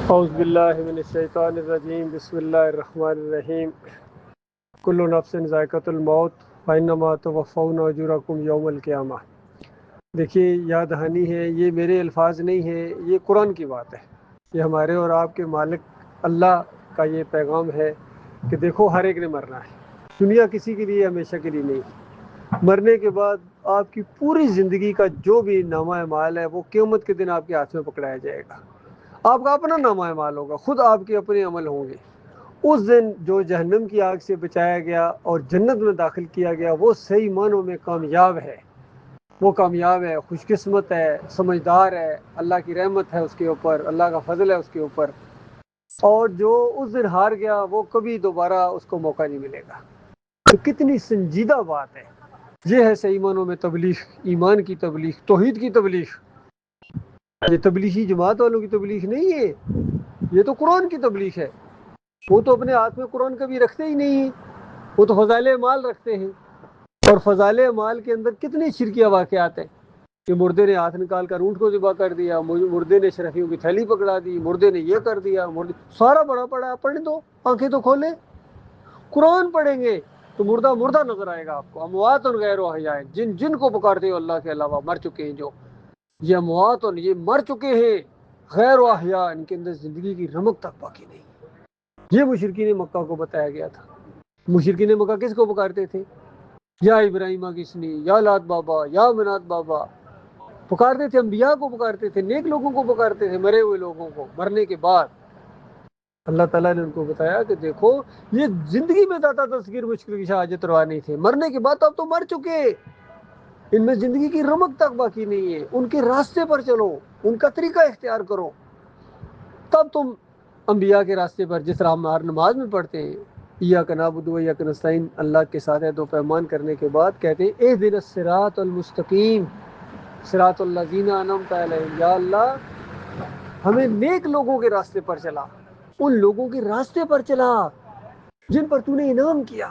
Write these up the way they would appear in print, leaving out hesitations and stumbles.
اعوذ باللہ من الشیطان الرجیم بسم اللہ الرحمن الرحیم کل نفس ذائقۃ الموت فانما توفون اجورکم یوم القیامہ۔ دیکھیے، یاد دہانی ہے، یہ میرے الفاظ نہیں ہیں، یہ قرآن کی بات ہے۔ یہ ہمارے اور آپ کے مالک اللہ کا یہ پیغام ہے کہ دیکھو، ہر ایک نے مرنا ہے۔ دنیا کسی کے لیے ہمیشہ کے لیے نہیں۔ مرنے کے بعد آپ کی پوری زندگی کا جو بھی نامہ اعمال ہے وہ قیامت کے دن آپ کے ہاتھ میں پکڑایا جائے گا۔ آپ کا اپنا نامہ اعمال ہوگا، خود آپ کے اپنے عمل ہوں گے۔ اس دن جو جہنم کی آگ سے بچایا گیا اور جنت میں داخل کیا گیا، وہ صحیح معنوں میں کامیاب ہے۔ وہ کامیاب ہے، خوش قسمت ہے، سمجھدار ہے، اللہ کی رحمت ہے اس کے اوپر، اللہ کا فضل ہے اس کے اوپر۔ اور جو اس دن ہار گیا وہ کبھی دوبارہ اس کو موقع نہیں ملے گا۔ تو کتنی سنجیدہ بات ہے۔ یہ ہے صحیح معنوں میں تبلیغ، ایمان کی تبلیغ، توحید کی تبلیغ۔ یہ تبلیغی جماعت والوں کی تبلیغ نہیں ہے، یہ تو قرآن کی تبلیغ ہے۔ وہ تو اپنے ہاتھ میں قرآن کبھی رکھتے ہی نہیں ہیں، وہ تو فضائل اعمال رکھتے ہیں۔ اور فضائل اعمال کے اندر کتنی شرکیہ واقعات ہیں کہ مردے نے ہاتھ نکال کر اونٹ کو ذبح کر دیا، مردے نے شرفیوں کی تھیلی پکڑا دی، مردے نے یہ کر دیا، سارا بڑا پڑا پڑھنے دو، آنکھیں تو کھولیں۔ قرآن پڑھیں گے تو مردہ مردہ نظر آئے گا آپ کو۔ اموات غیر احیاء، جن کو پکارتے ہو اللہ کے علاوہ مر چکے ہیں، جو یہ اموات یہ مر چکے ہیں، غیر احیاء، ان کے اندر زندگی کی رمق تک باقی نہیں۔ یہ مشرکین مکہ کو بتایا گیا تھا۔ مشرکین مکہ کس کو پکارتے تھے؟ یا ابراہیم کسنی، یا لات بابا، یا منات بابا، پکارتے تھے۔ انبیاء کو پکارتے تھے، نیک لوگوں کو پکارتے تھے، مرے ہوئے لوگوں کو۔ مرنے کے بعد اللہ تعالیٰ نے ان کو بتایا کہ دیکھو، یہ زندگی میں داتا تذکیر مشکل کی حاجت روا نہیں تھے، مرنے کے بعد اب تو مر چکے، ان میں زندگی کی رمق تک باقی نہیں ہے۔ ان کے راستے پر چلو، ان کا طریقہ اختیار کرو، تب تم انبیاء کے راستے پر، جس طرح ہم ہر نماز میں پڑھتے ہیں ایاک نعبد و ایاک نستعین، اللہ کے ساتھ دو پیمان کرنے کے بعد کہتے ہیں اہدنا الصراط المستقیم صراط الذین انعمت علیہم، یا اللہ ہمیں نیک لوگوں کے راستے پر چلا، ان لوگوں کے راستے پر چلا جن پر تو نے انعام کیا۔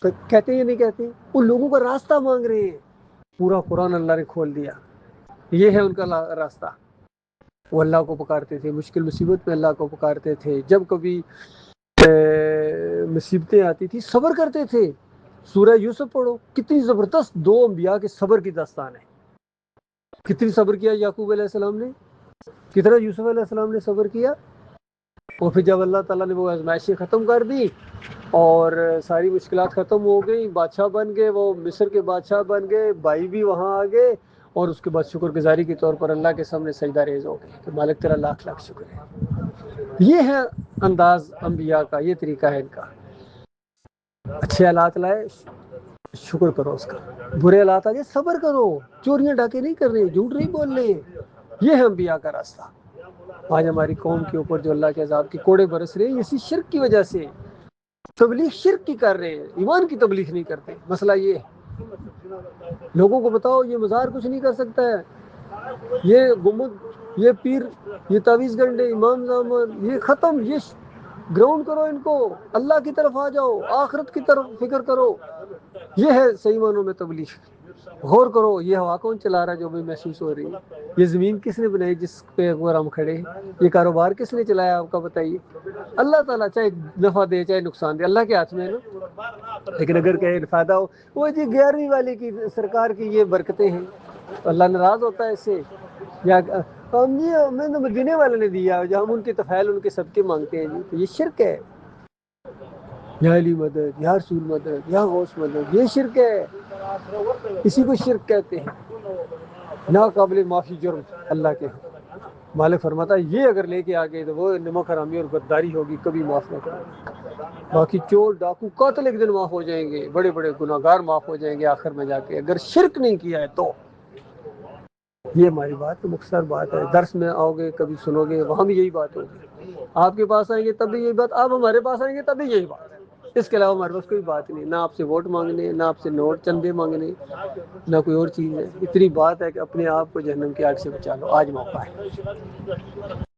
کہتے ہیں نہیں کہتے؟ ان لوگوں کا راستہ مانگ رہے ہیں۔ پورا قرآن اللہ نے کھول دیا، یہ ہے ان کا راستہ۔ وہ اللہ کو پکارتے تھے، مشکل مصیبت میں اللہ کو پکارتے تھے، جب کبھی مصیبتیں آتی تھی صبر کرتے تھے۔ سورہ یوسف پڑھو، کتنی زبردست دو انبیاء کے صبر کی داستان ہے۔ کتنی صبر کیا یعقوب علیہ السلام نے، کتنا یوسف علیہ السلام نے صبر کیا۔ اور پھر جب اللہ تعالیٰ نے وہ آزمائشیں ختم کر دی اور ساری مشکلات ختم ہو گئی، بادشاہ بن گئے، وہ مصر کے بادشاہ بن گئے، بھائی بھی وہاں آ گئے، اور اس کے بعد شکر گزاری کے طور پر اللہ کے سامنے سجدہ ریز ہو گئے کہ مالک تیرا لاکھ لاکھ شکر ہے۔ یہ ہے انداز انبیاء کا، یہ طریقہ ہے ان کا۔ اچھے حالات لائے، شکر کرو اس کا۔ برے حالات آ جائے، صبر کرو، چوریاں ڈاکے نہیں کر رہے، جھوٹ نہیں بول رہے۔ یہ ہے انبیاء کا راستہ۔ آج ہماری قوم کے اوپر جو اللہ کے عذاب کے کوڑے برس رہے ہیں، اسی شرک کی وجہ سے۔ تبلیغ شرک کی کر رہے ہیں، ایمان کی تبلیغ نہیں کرتے۔ مسئلہ یہ ہے، لوگوں کو بتاؤ یہ مزار کچھ نہیں کر سکتا ہے، یہ گنبد، یہ پیر، یہ تعویذ گنڈے، امام زمان، یہ ختم، یہ گراؤنڈ کرو ان کو، اللہ کی طرف آ جاؤ، آخرت کی طرف فکر کرو۔ یہ ہے صحیح معنوں میں تبلیغ۔ غور کرو، یہ ہوا کون چلا رہا ہے جو بھی محسوس ہو رہی ہے؟ یہ زمین کس نے بنائی جس پہ اوپر ہم کھڑے ہیں؟ یہ کاروبار کس نے چلایا آپ کا بتائیے؟ اللہ تعالیٰ، چاہے نفع دے چاہے نقصان دے، اللہ کے ہاتھ میں ہے نا۔ لیکن اگر کہیں فائدہ ہو، وہ جی 11ویں والے کی سرکار کی یہ برکتیں ہیں، تو اللہ ناراض ہوتا ہے اس سے؟ یا ہمیں تو مدینے والے نے دیا، جو ہم ان کے طفیل، ان کے صدقے مانگتے ہیں، جی تو یہ شرک ہے۔ یا علی مدد، یا رسول مدد، یا غوث مدد، یہ شرک ہے، اسی کو شرک کہتے ہیں، ناقابل معافی جرم اللہ کے۔ مالک فرماتا ہے یہ اگر لے کے آگے تو وہ نمک حرامی اور غداری ہوگی، کبھی معاف نہ کرے۔ باقی چور، ڈاکو، قاتل ایک دن معاف ہو جائیں گے، بڑے بڑے گناہ گار معاف ہو جائیں گے آخر میں جا کے، اگر شرک نہیں کیا ہے تو۔ یہ ہماری بات مختصر بات ہے، درس میں آؤ گے کبھی سنو گے، وہاں بھی یہی بات ہوگی۔ آپ کے پاس آئیں گے تب بھی یہی بات، آپ ہمارے پاس آئیں گے تب بھی یہی بات۔ اس کے علاوہ ہمارے پاس کوئی بات نہیں، نہ آپ سے ووٹ مانگنے، نہ آپ سے نوٹ چندے مانگنے، نہ کوئی اور چیز ہے۔ اتنی بات ہے کہ اپنے آپ کو جہنم کی آگ سے بچا لو، آج موقع ہے۔